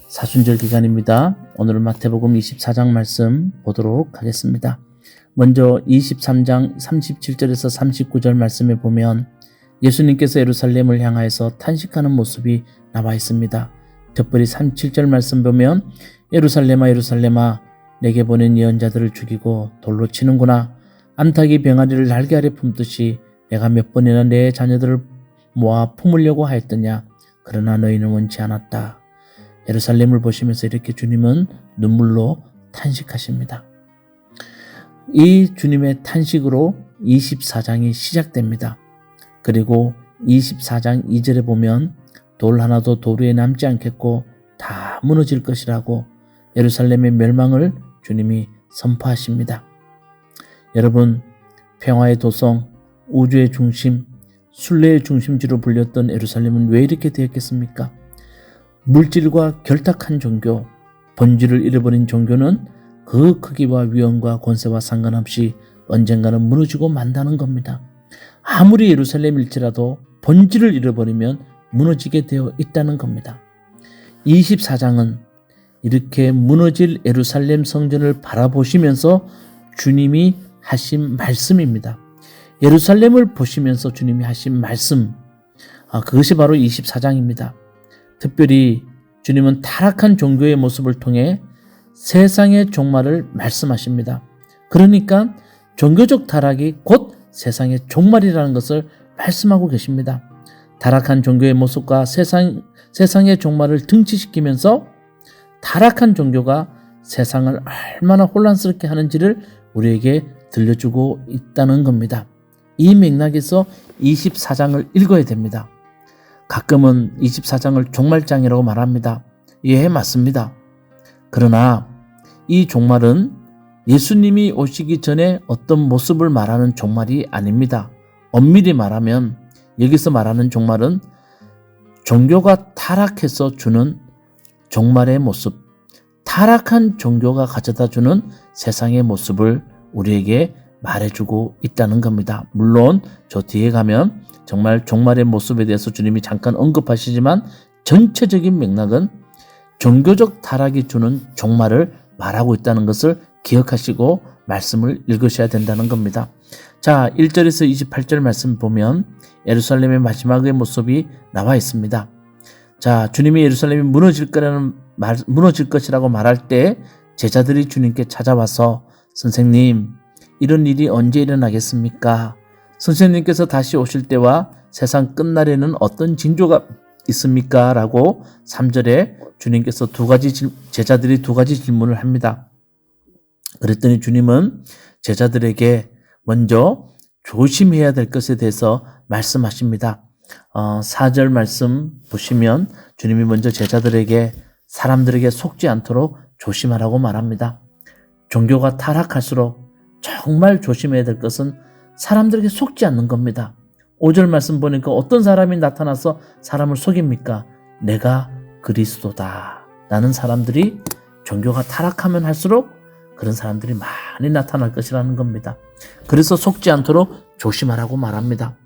사순절 기간입니다. 오늘은 마태복음 24장 말씀 보도록 하겠습니다. 먼저 23장 37절에서 39절 말씀에 보면 예수님께서 예루살렘을 향하여서 탄식하는 모습이 나와 있습니다. 특별히 37절 말씀 보면 예루살렘아 예루살렘아 내게 보낸 예언자들을 죽이고 돌로 치는구나. 암탉이 병아리를 날개 아래 품듯이 내가 몇 번이나 내 자녀들을 모아 품으려고 하였더냐. 그러나 너희는 원치 않았다. 예루살렘을 보시면서 이렇게 주님은 눈물로 탄식하십니다. 이 주님의 탄식으로 24장이 시작됩니다. 그리고 24장 2절에 보면 돌 하나도 돌 위에 남지 않겠고 다 무너질 것이라고 예루살렘의 멸망을 주님이 선포하십니다. 여러분, 평화의 도성, 우주의 중심, 순례의 중심지로 불렸던 예루살렘은 왜 이렇게 되었겠습니까? 물질과 결탁한 종교, 본질을 잃어버린 종교는 그 크기와 위엄과 권세와 상관없이 언젠가는 무너지고 만다는 겁니다. 아무리 예루살렘일지라도 본질을 잃어버리면 무너지게 되어 있다는 겁니다. 24장은 이렇게 무너질 예루살렘 성전을 바라보시면서 주님이 하신 말씀입니다. 예루살렘을 보시면서 주님이 하신 말씀, 그것이 바로 24장입니다. 특별히 주님은 타락한 종교의 모습을 통해 세상의 종말을 말씀하십니다. 그러니까 종교적 타락이 곧 세상의 종말이라는 것을 말씀하고 계십니다. 타락한 종교의 모습과 세상의 종말을 등치시키면서 타락한 종교가 세상을 얼마나 혼란스럽게 하는지를 우리에게 들려주고 있다는 겁니다. 이 맥락에서 24장을 읽어야 됩니다. 가끔은 24장을 종말장이라고 말합니다. 예, 맞습니다. 그러나 이 종말은 예수님이 오시기 전에 어떤 모습을 말하는 종말이 아닙니다. 엄밀히 말하면 여기서 말하는 종말은 종교가 타락해서 주는 종말의 모습, 타락한 종교가 가져다 주는 세상의 모습을 우리에게 말해주고 있다는 겁니다. 물론 저 뒤에 가면 정말 종말의 모습에 대해서 주님이 잠깐 언급하시지만 전체적인 맥락은 종교적 타락이 주는 종말을 말하고 있다는 것을 기억하시고 말씀을 읽으셔야 된다는 겁니다. 자, 1절에서 28절 말씀 보면 예루살렘의 마지막의 모습이 나와 있습니다. 자, 주님이 예루살렘이 무너질 것이라고 말할 때 제자들이 주님께 찾아와서 선생님, 이런 일이 언제 일어나겠습니까? 선생님께서 다시 오실 때와 세상 끝날에는 어떤 징조가 있습니까? 라고 3절에 주님께서 제자들이 두 가지 질문을 합니다. 그랬더니 주님은 제자들에게 먼저 조심해야 될 것에 대해서 말씀하십니다. 4절 말씀 보시면 주님이 먼저 제자들에게 사람들에게 속지 않도록 조심하라고 말합니다. 종교가 타락할수록 정말 조심해야 될 것은 사람들에게 속지 않는 겁니다. 5절 말씀 보니까 어떤 사람이 나타나서 사람을 속입니까? 내가 그리스도다 라는 사람들이 종교가 타락하면 할수록 그런 사람들이 많이 나타날 것이라는 겁니다. 그래서 속지 않도록 조심하라고 말합니다.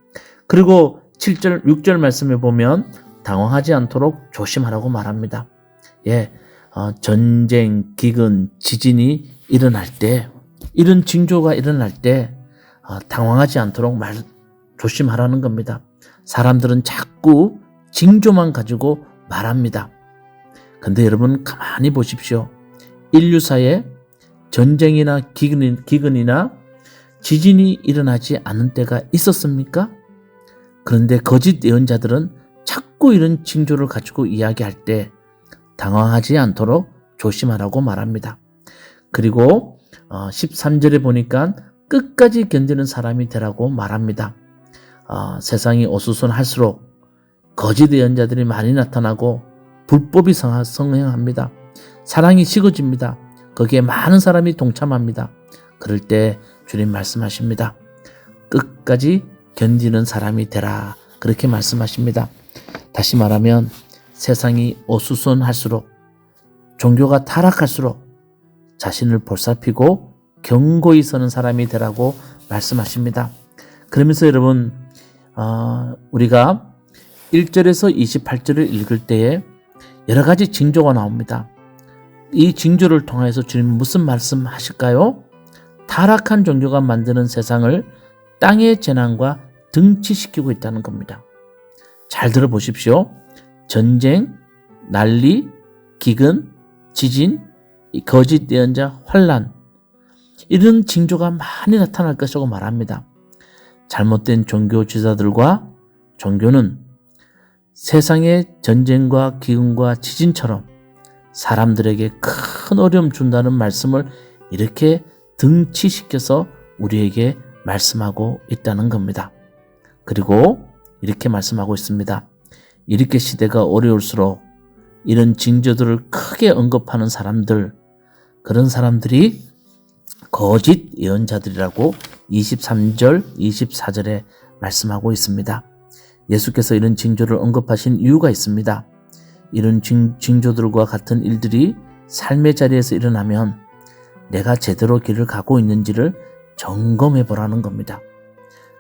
그리고 7절, 6절 말씀에 보면 당황하지 않도록 조심하라고 말합니다. 예, 전쟁, 기근, 지진이 일어날 때, 이런 징조가 일어날 때 당황하지 않도록 조심하라는 겁니다. 사람들은 자꾸 징조만 가지고 말합니다. 근데 여러분 가만히 보십시오. 인류사에 전쟁이나 기근이나 지진이 일어나지 않은 때가 있었습니까? 그런데 거짓 예언자들은 자꾸 이런 징조를 가지고 이야기할 때 당황하지 않도록 조심하라고 말합니다. 그리고 13절에 보니까 끝까지 견디는 사람이 되라고 말합니다. 세상이 어수선할수록 거짓 예언자들이 많이 나타나고 불법이 성행합니다. 사랑이 식어집니다. 거기에 많은 사람이 동참합니다. 그럴 때 주님 말씀하십니다. 끝까지 견디는 사람이 되라. 그렇게 말씀하십니다. 다시 말하면 세상이 어수선할수록 종교가 타락할수록 자신을 볼살피고 견고히 서는 사람이 되라고 말씀하십니다. 그러면서 여러분 우리가 1절에서 28절을 읽을 때에 여러 가지 징조가 나옵니다. 이 징조를 통해서 주님이 무슨 말씀하실까요? 타락한 종교가 만드는 세상을 땅의 재난과 등치시키고 있다는 겁니다. 잘 들어보십시오. 전쟁, 난리, 기근, 지진, 거짓 예언자, 환란, 이런 징조가 많이 나타날 것이라고 말합니다. 잘못된 종교 지도자들과 종교는 세상의 전쟁과 기근과 지진처럼 사람들에게 큰 어려움 준다는 말씀을 이렇게 등치시켜서 우리에게 말씀하고 있다는 겁니다. 그리고 이렇게 말씀하고 있습니다. 이렇게 시대가 어려울수록 이런 징조들을 크게 언급하는 사람들, 그런 사람들이 거짓 예언자들이라고 23절, 24절에 말씀하고 있습니다. 예수께서 이런 징조를 언급하신 이유가 있습니다. 이런 징조들과 같은 일들이 삶의 자리에서 일어나면 내가 제대로 길을 가고 있는지를 점검해 보라는 겁니다.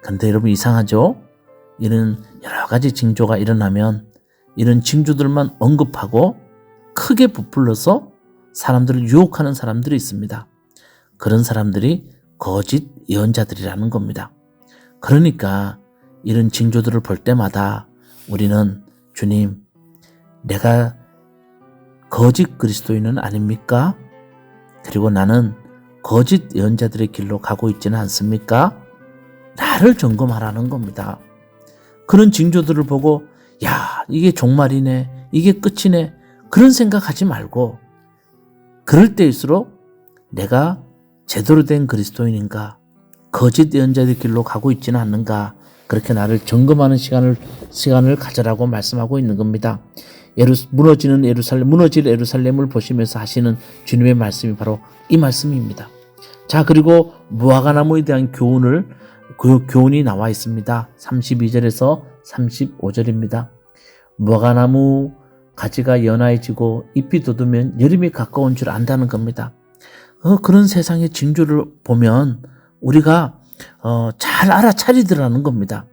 그런데 여러분 이상하죠? 이런 여러 가지 징조가 일어나면 이런 징조들만 언급하고 크게 부풀려서 사람들을 유혹하는 사람들이 있습니다. 그런 사람들이 거짓 예언자들이라는 겁니다. 그러니까 이런 징조들을 볼 때마다 우리는 주님, 내가 거짓 그리스도인은 아닙니까? 그리고 나는 거짓 예언자들의 길로 가고 있지는 않습니까? 나를 점검하라는 겁니다. 그런 징조들을 보고 야, 이게 종말이네, 이게 끝이네, 그런 생각하지 말고 그럴 때일수록 내가 제대로 된 그리스도인인가, 거짓 예언자들 길로 가고 있지는 않는가, 그렇게 나를 점검하는 시간을 가져라고 말씀하고 있는 겁니다. 무너질 예루살렘을 보시면서 하시는 주님의 말씀이 바로 이 말씀입니다. 자, 그리고 무화과나무에 대한 교훈이 나와 있습니다. 32절에서 35절입니다. 무화과나무 가지가 연하해지고 잎이 돋으면 여름이 가까운 줄 안다는 겁니다. 그런 세상의 징조를 보면 우리가 잘 알아차리더라는 겁니다.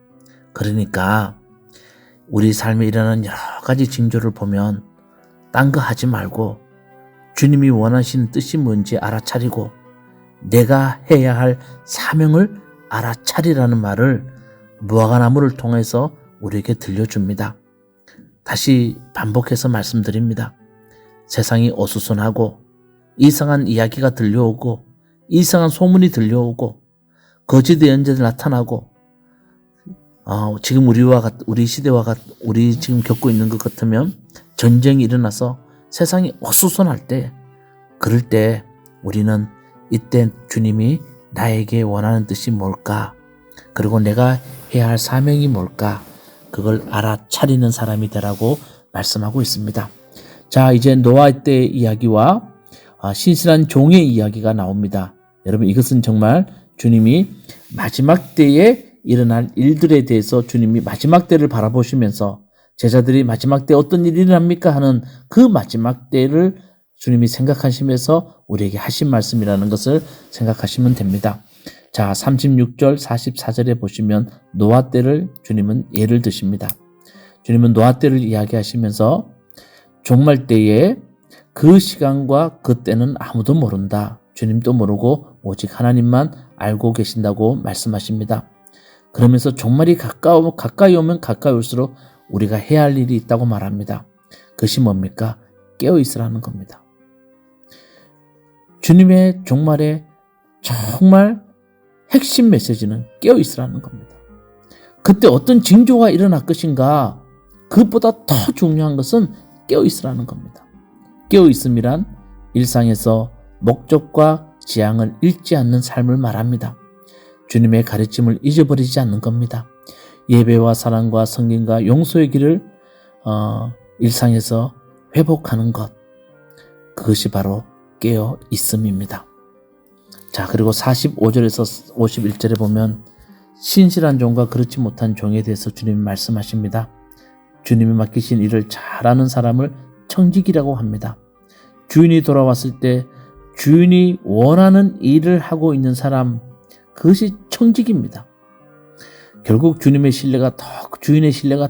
그러니까 우리 삶에 일어나는 여러 가지 징조를 보면 딴 거 하지 말고 주님이 원하시는 뜻이 뭔지 알아차리고 내가 해야 할 사명을 알아차리라는 말을 무화과나무를 통해서 우리에게 들려줍니다. 다시 반복해서 말씀드립니다. 세상이 어수선하고 이상한 이야기가 들려오고 이상한 소문이 들려오고 거짓 예언자들이 나타나고 지금 우리 시대와 우리 지금 겪고 있는 것 같으면 전쟁이 일어나서 세상이 어수선할 때, 그럴 때 우리는 이때 주님이 나에게 원하는 뜻이 뭘까, 그리고 내가 해야 할 사명이 뭘까, 그걸 알아차리는 사람이 되라고 말씀하고 있습니다. 자, 이제 노아 때의 이야기와 신실한 종의 이야기가 나옵니다. 여러분, 이것은 정말 주님이 마지막 때에 일어날 일들에 대해서 주님이 마지막 때를 바라보시면서 제자들이 마지막 때 어떤 일이 일어납니까 하는 그 마지막 때를 주님이 생각하시면서 우리에게 하신 말씀이라는 것을 생각하시면 됩니다. 자, 36절 44절에 보시면 노아 때를 주님은 예를 드십니다. 주님은 노아 때를 이야기하시면서 종말 때에 그 시간과 그 때는 아무도 모른다. 주님도 모르고 오직 하나님만 알고 계신다고 말씀하십니다. 그러면서 종말이 가까이 오면 가까이 올수록 우리가 해야 할 일이 있다고 말합니다. 그것이 뭡니까? 깨어 있으라는 겁니다. 주님의 종말의 정말 핵심 메시지는 깨어 있으라는 겁니다. 그때 어떤 징조가 일어날 것인가, 그것보다 더 중요한 것은 깨어 있으라는 겁니다. 깨어 있음이란 일상에서 목적과 지향을 잃지 않는 삶을 말합니다. 주님의 가르침을 잊어버리지 않는 겁니다. 예배와 사랑과 성김과 용서의 길을 일상에서 회복하는 것, 그것이 바로 깨어 있음입니다. 자, 그리고 45절에서 51절에 보면 신실한 종과 그렇지 못한 종에 대해서 주님이 말씀하십니다. 주님이 맡기신 일을 잘하는 사람을 청직이라고 합니다. 주인이 돌아왔을 때 주인이 원하는 일을 하고 있는 사람, 그것이 청직입니다. 결국 주인의 신뢰가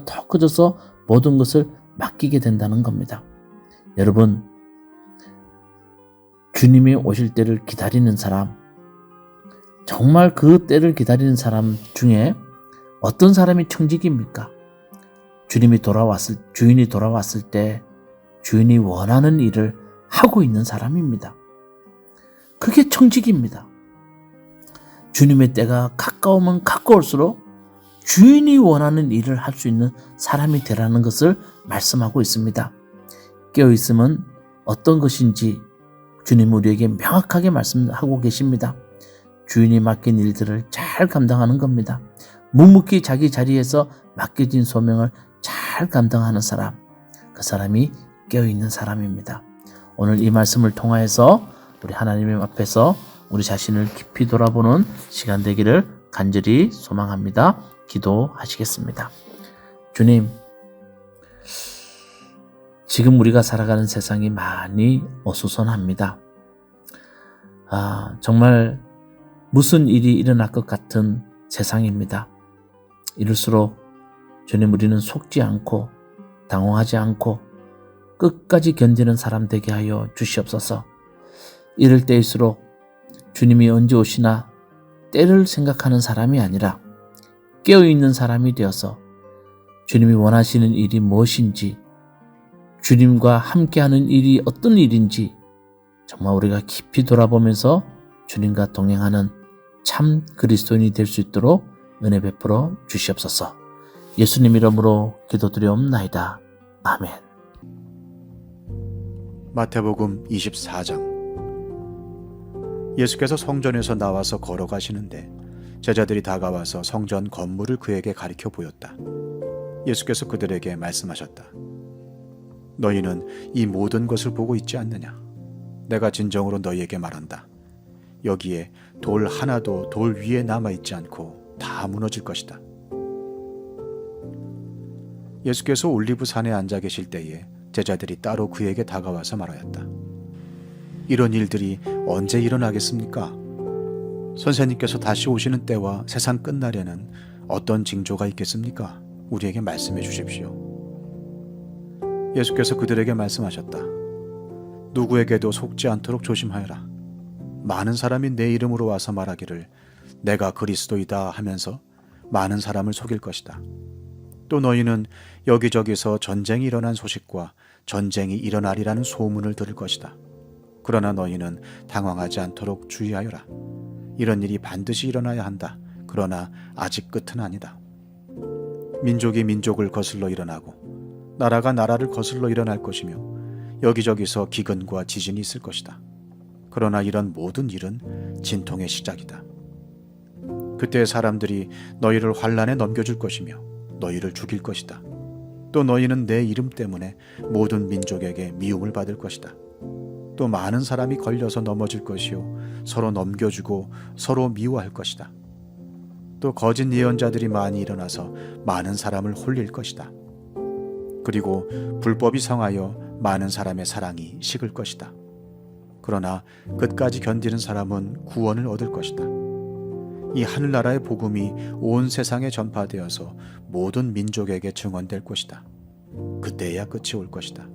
더 커져서 모든 것을 맡기게 된다는 겁니다. 여러분, 주님이 오실 때를 기다리는 사람, 정말 그 때를 기다리는 사람 중에 어떤 사람이 청직입니까? 주인이 돌아왔을 때 주인이 원하는 일을 하고 있는 사람입니다. 그게 청직입니다. 주님의 때가 가까우면 가까울수록 주인이 원하는 일을 할 수 있는 사람이 되라는 것을 말씀하고 있습니다. 깨어있음은 어떤 것인지 주님 우리에게 명확하게 말씀하고 계십니다. 주인이 맡긴 일들을 잘 감당하는 겁니다. 묵묵히 자기 자리에서 맡겨진 소명을 잘 감당하는 사람, 그 사람이 깨어있는 사람입니다. 오늘 이 말씀을 통하여서 우리 하나님 앞에서 우리 자신을 깊이 돌아보는 시간 되기를 간절히 소망합니다. 기도하시겠습니다. 주님, 지금 우리가 살아가는 세상이 많이 어수선합니다. 정말 무슨 일이 일어날 것 같은 세상입니다. 이럴수록 주님, 우리는 속지 않고 당황하지 않고 끝까지 견디는 사람 되게 하여 주시옵소서. 이럴 때일수록 주님이 언제 오시나 때를 생각하는 사람이 아니라 깨어있는 사람이 되어서 주님이 원하시는 일이 무엇인지, 주님과 함께하는 일이 어떤 일인지 정말 우리가 깊이 돌아보면서 주님과 동행하는 참 그리스도인이 될 수 있도록 은혜 베풀어 주시옵소서. 예수님 이름으로 기도드리옵나이다. 아멘. 마태복음 24장. 예수께서 성전에서 나와서 걸어가시는데 제자들이 다가와서 성전 건물을 그에게 가리켜 보였다. 예수께서 그들에게 말씀하셨다. 너희는 이 모든 것을 보고 있지 않느냐? 내가 진정으로 너희에게 말한다. 여기에 돌 하나도 돌 위에 남아있지 않고 다 무너질 것이다. 예수께서 올리브산에 앉아 계실 때에 제자들이 따로 그에게 다가와서 말하였다. 이런 일들이 언제 일어나겠습니까? 선생님께서 다시 오시는 때와 세상 끝날에는 어떤 징조가 있겠습니까? 우리에게 말씀해 주십시오. 예수께서 그들에게 말씀하셨다. 누구에게도 속지 않도록 조심하여라. 많은 사람이 내 이름으로 와서 말하기를 내가 그리스도이다 하면서 많은 사람을 속일 것이다. 또 너희는 여기저기서 전쟁이 일어난 소식과 전쟁이 일어나리라는 소문을 들을 것이다. 그러나 너희는 당황하지 않도록 주의하여라. 이런 일이 반드시 일어나야 한다. 그러나 아직 끝은 아니다. 민족이 민족을 거슬러 일어나고 나라가 나라를 거슬러 일어날 것이며 여기저기서 기근과 지진이 있을 것이다. 그러나 이런 모든 일은 진통의 시작이다. 그때 사람들이 너희를 환난에 넘겨줄 것이며 너희를 죽일 것이다. 또 너희는 내 이름 때문에 모든 민족에게 미움을 받을 것이다. 또 많은 사람이 걸려서 넘어질 것이요 서로 넘겨주고 서로 미워할 것이다. 또 거짓 예언자들이 많이 일어나서 많은 사람을 홀릴 것이다. 그리고 불법이 성하여 많은 사람의 사랑이 식을 것이다. 그러나 끝까지 견디는 사람은 구원을 얻을 것이다. 이 하늘나라의 복음이 온 세상에 전파되어서 모든 민족에게 증언될 것이다. 그때야 끝이 올 것이다.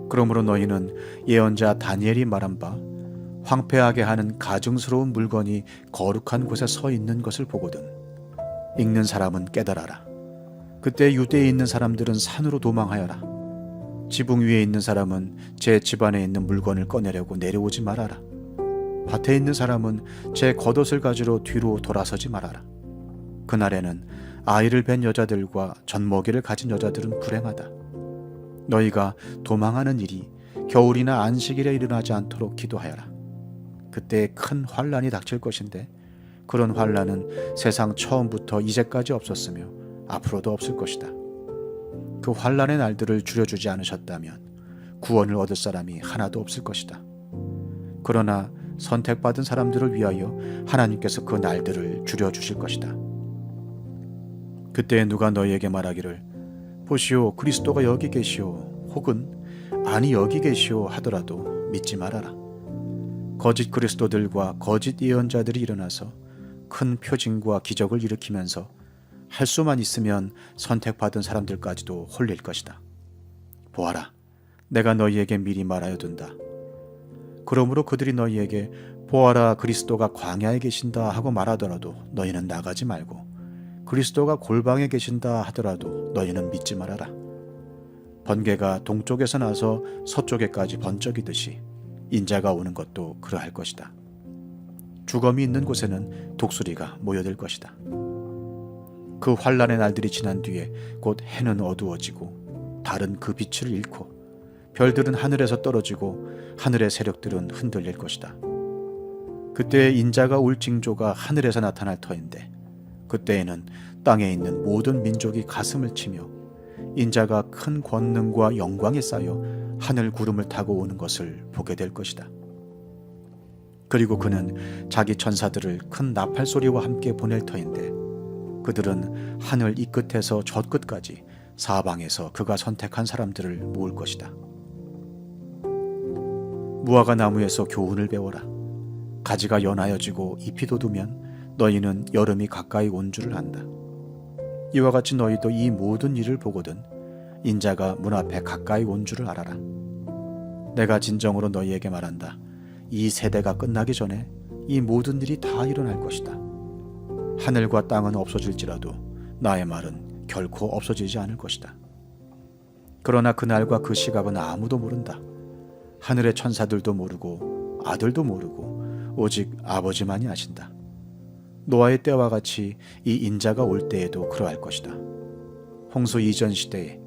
그러므로 너희는 예언자 다니엘이 말한 바 황폐하게 하는 가증스러운 물건이 거룩한 곳에 서 있는 것을 보거든 읽는 사람은 깨달아라. 그때 유대에 있는 사람들은 산으로 도망하여라. 지붕 위에 있는 사람은 제 집안에 있는 물건을 꺼내려고 내려오지 말아라. 밭에 있는 사람은 제 겉옷을 가지러 뒤로 돌아서지 말아라. 그날에는 아이를 뵌 여자들과 젖먹이를 가진 여자들은 불행하다. 너희가 도망하는 일이 겨울이나 안식일에 일어나지 않도록 기도하여라. 그때 큰 환난이 닥칠 것인데 그런 환난은 세상 처음부터 이제까지 없었으며 앞으로도 없을 것이다. 그 환난의 날들을 줄여주지 않으셨다면 구원을 얻을 사람이 하나도 없을 것이다. 그러나 선택받은 사람들을 위하여 하나님께서 그 날들을 줄여주실 것이다. 그때 누가 너희에게 말하기를 보시오 그리스도가 여기 계시오 혹은 아니 여기 계시오 하더라도 믿지 말아라. 거짓 그리스도들과 거짓 예언자들이 일어나서 큰 표징과 기적을 일으키면서 할 수만 있으면 선택받은 사람들까지도 홀릴 것이다. 보아라, 내가 너희에게 미리 말하여 둔다. 그러므로 그들이 너희에게 보아라 그리스도가 광야에 계신다 하고 말하더라도 너희는 나가지 말고 그리스도가 골방에 계신다 하더라도 너희는 믿지 말아라. 번개가 동쪽에서 나서 서쪽에까지 번쩍이듯이 인자가 오는 것도 그러할 것이다. 주검이 있는 곳에는 독수리가 모여들 것이다. 그 환란의 날들이 지난 뒤에 곧 해는 어두워지고 달은 그 빛을 잃고 별들은 하늘에서 떨어지고 하늘의 세력들은 흔들릴 것이다. 그때 인자가 올 징조가 하늘에서 나타날 터인데 그때에는 땅에 있는 모든 민족이 가슴을 치며 인자가 큰 권능과 영광에 쌓여 하늘 구름을 타고 오는 것을 보게 될 것이다. 그리고 그는 자기 천사들을 큰 나팔 소리와 함께 보낼 터인데 그들은 하늘 이 끝에서 저 끝까지 사방에서 그가 선택한 사람들을 모을 것이다. 무화과 나무에서 교훈을 배워라. 가지가 연하여지고 잎이 돋으면 너희는 여름이 가까이 온 줄을 안다. 이와 같이 너희도 이 모든 일을 보거든 인자가 문 앞에 가까이 온 줄을 알아라. 내가 진정으로 너희에게 말한다. 이 세대가 끝나기 전에 이 모든 일이 다 일어날 것이다. 하늘과 땅은 없어질지라도 나의 말은 결코 없어지지 않을 것이다. 그러나 그날과 그 시각은 아무도 모른다. 하늘의 천사들도 모르고 아들도 모르고 오직 아버지만이 아신다. 노아의 때와 같이 이 인자가 올 때에도 그러할 것이다. 홍수 이전 시대에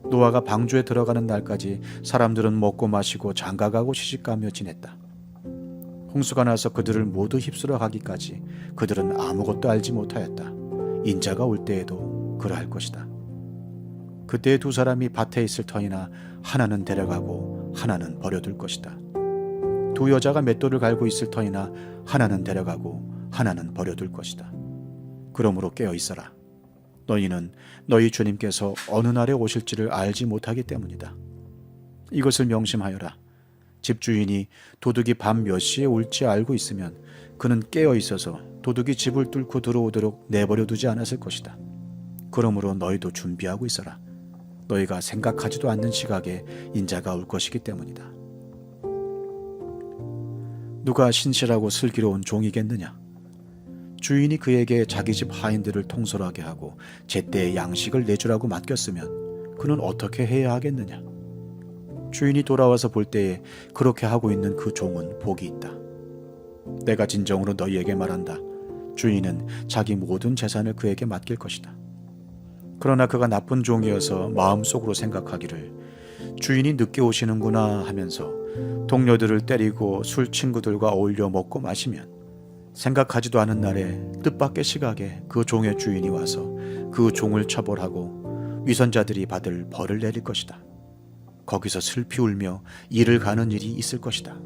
노아가 방주에 들어가는 날까지 사람들은 먹고 마시고 장가가고 시집가며 지냈다. 홍수가 나서 그들을 모두 휩쓸어 가기까지 그들은 아무것도 알지 못하였다. 인자가 올 때에도 그러할 것이다. 그때 두 사람이 밭에 있을 터이나 하나는 데려가고 하나는 버려둘 것이다. 두 여자가 맷돌을 갈고 있을 터이나 하나는 데려가고 하나는 버려둘 것이다. 그러므로 깨어 있어라. 너희는 너희 주님께서 어느 날에 오실지를 알지 못하기 때문이다. 이것을 명심하여라. 집주인이 도둑이 밤 몇 시에 올지 알고 있으면 그는 깨어 있어서 도둑이 집을 뚫고 들어오도록 내버려 두지 않았을 것이다. 그러므로 너희도 준비하고 있어라. 너희가 생각하지도 않는 시각에 인자가 올 것이기 때문이다. 누가 신실하고 슬기로운 종이겠느냐? 주인이 그에게 자기 집 하인들을 통솔하게 하고 제때에 양식을 내주라고 맡겼으면 그는 어떻게 해야 하겠느냐? 주인이 돌아와서 볼 때에 그렇게 하고 있는 그 종은 복이 있다. 내가 진정으로 너희에게 말한다. 주인은 자기 모든 재산을 그에게 맡길 것이다. 그러나 그가 나쁜 종이어서 마음속으로 생각하기를 주인이 늦게 오시는구나 하면서 동료들을 때리고 술 친구들과 어울려 먹고 마시면 생각하지도 않은 날에 뜻밖의 시각에 그 종의 주인이 와서 그 종을 처벌하고 위선자들이 받을 벌을 내릴 것이다. 거기서 슬피 울며 이를 가는 일이 있을 것이다.